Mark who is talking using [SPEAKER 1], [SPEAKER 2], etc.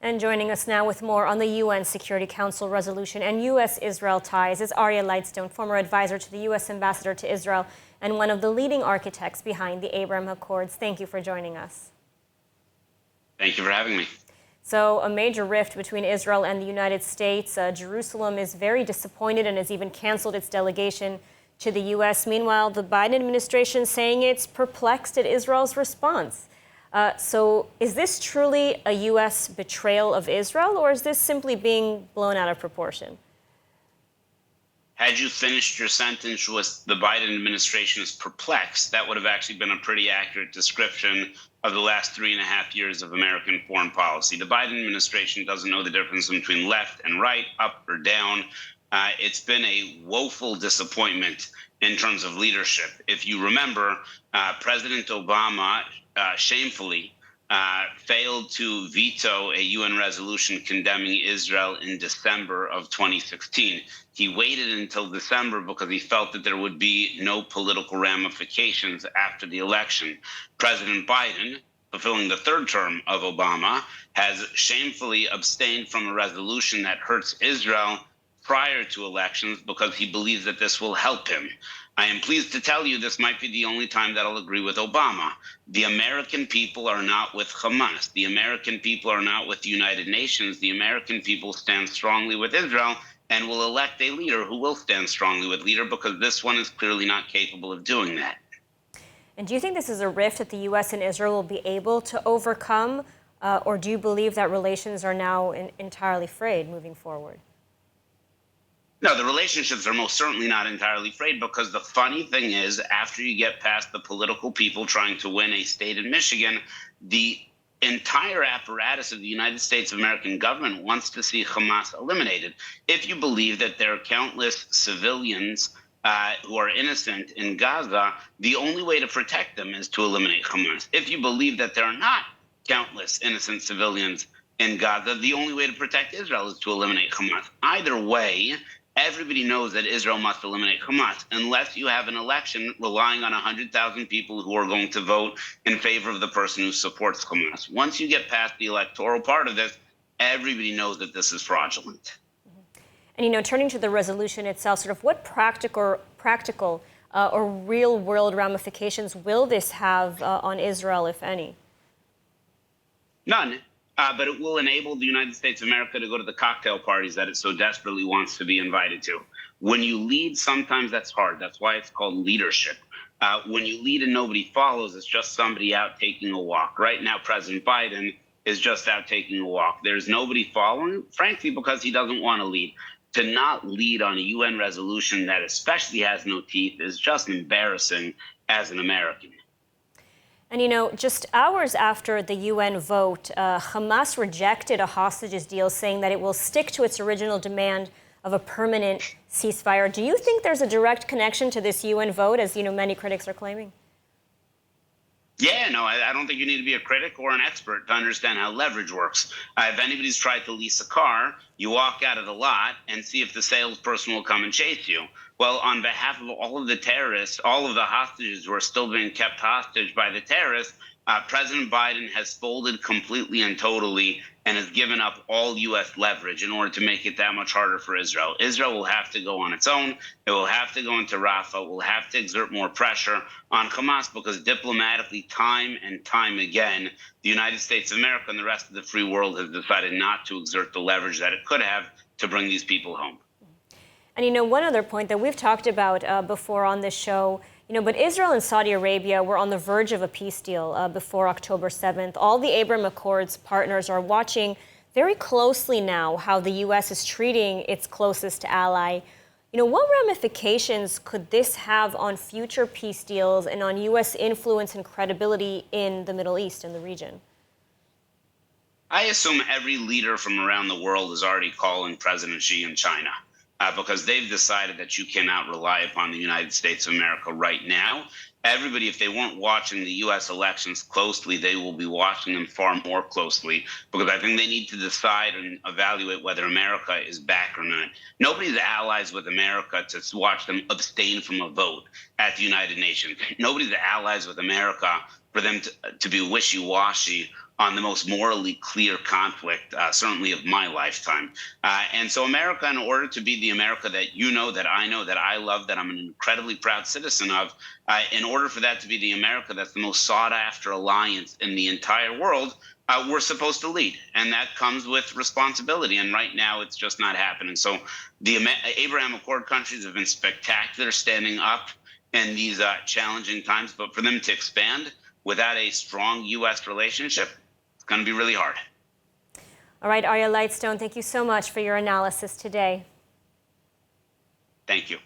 [SPEAKER 1] And joining us now with more on the UN Security Council resolution and U.S.-Israel ties is Aryeh Lightstone, former advisor to the U.S. ambassador to Israel and one of the leading architects behind the Abraham Accords. Thank you for joining us.
[SPEAKER 2] Thank you for having me.
[SPEAKER 1] So a major rift between Israel and the United States. Jerusalem is very disappointed and has even canceled its delegation to the U.S. Meanwhile, the Biden administration saying it's perplexed at Israel's response. So is this truly a U.S. betrayal of Israel, or is this simply being blown out of proportion?
[SPEAKER 2] Had you finished your sentence with the Biden administration is perplexed, that would have actually been a pretty accurate description of the last 3.5 years of American foreign policy. The Biden administration doesn't know the difference between left and right, up or down. It's been a woeful disappointment in terms of leadership. If you remember, President Obama shamefully failed to veto a UN resolution condemning Israel in December of 2016. He waited until December because he felt that there would be no political ramifications after the election. President Biden, fulfilling the third term of Obama, has shamefully abstained from a resolution that hurts Israel prior to elections because he believes that this will help him. I am pleased to tell you this might be the only time that I'll agree with Obama. The American people are not with Hamas. The American people are not with the United Nations. The American people stand strongly with Israel and will elect a leader who will stand strongly with leader because this one is clearly not capable of doing that.
[SPEAKER 1] And do you think this is a rift that the U.S. and Israel will be able to overcome, or do you believe that relations are now entirely frayed moving forward?
[SPEAKER 2] No, the relationships are most certainly not entirely frayed because the funny thing is, after you get past the political people trying to win a state in Michigan, the entire apparatus of the United States of American government wants to see Hamas eliminated. If you believe that there are countless civilians who are innocent in Gaza, the only way to protect them is to eliminate Hamas. If you believe that there are not countless innocent civilians in Gaza, the only way to protect Israel is to eliminate Hamas. Either way, everybody knows that Israel must eliminate Hamas unless you have an election relying on 100,000 people who are going to vote in favor of the person who supports Hamas. Once you get past the electoral part of this, everybody knows that this is fraudulent.
[SPEAKER 1] And, turning to the resolution itself, sort of what practical or real-world ramifications will this have on Israel, if any?
[SPEAKER 2] None. But it will enable the United States of America to go to the cocktail parties that it so desperately wants to be invited to. When you lead, sometimes that's hard. That's why it's called leadership. When you lead and nobody follows, it's just somebody out taking a walk. Right now, President Biden is just out taking a walk. There's nobody following, frankly, because he doesn't want to lead. To not lead on a UN resolution that especially has no teeth is just embarrassing as an American.
[SPEAKER 1] And, just hours after the UN vote, Hamas rejected a hostages deal, saying that it will stick to its original demand of a permanent ceasefire. Do you think there's a direct connection to this UN vote, as, many critics are claiming?
[SPEAKER 2] Yeah, no, I don't think you need to be a critic or an expert to understand how leverage works. If anybody's tried to lease a car, you walk out of the lot and see if the salesperson will come and chase you. Well, on behalf of all of the terrorists, all of the hostages who are still being kept hostage by the terrorists, President Biden has folded completely and totally and has given up all U.S. leverage in order to make it that much harder for Israel. Israel will have to go on its own. It will have to go into Rafah. It will have to exert more pressure on Hamas because diplomatically, time and time again, the United States of America and the rest of the free world has decided not to exert the leverage that it could have to bring these people home.
[SPEAKER 1] And, one other point that we've talked about before on this show, but Israel and Saudi Arabia were on the verge of a peace deal before October 7th. All the Abraham Accords partners are watching very closely now how the U.S. is treating its closest ally. What ramifications could this have on future peace deals and on U.S. influence and credibility in the Middle East and the region?
[SPEAKER 2] I assume every leader from around the world is already calling President Xi in China. Because they've decided that you cannot rely upon the United States of America right now. Everybody, if they weren't watching the U.S. elections closely, they will be watching them far more closely because I think they need to decide and evaluate whether America is back or not. Nobody's allies with America to watch them abstain from a vote at the United Nations. Nobody's allies with America for them to be wishy-washy on the most morally clear conflict, certainly of my lifetime. And so America, in order to be the America that you know, that I love, that I'm an incredibly proud citizen of, in order for that to be the America that's the most sought after alliance in the entire world, we're supposed to lead. And that comes with responsibility. And right now, it's just not happening. So the Abraham Accord countries have been spectacular standing up in these challenging times. But for them to expand without a strong U.S. relationship, it's going to be really hard.
[SPEAKER 1] All right, Aryeh Lightstone, thank you so much for your analysis today.
[SPEAKER 2] Thank you.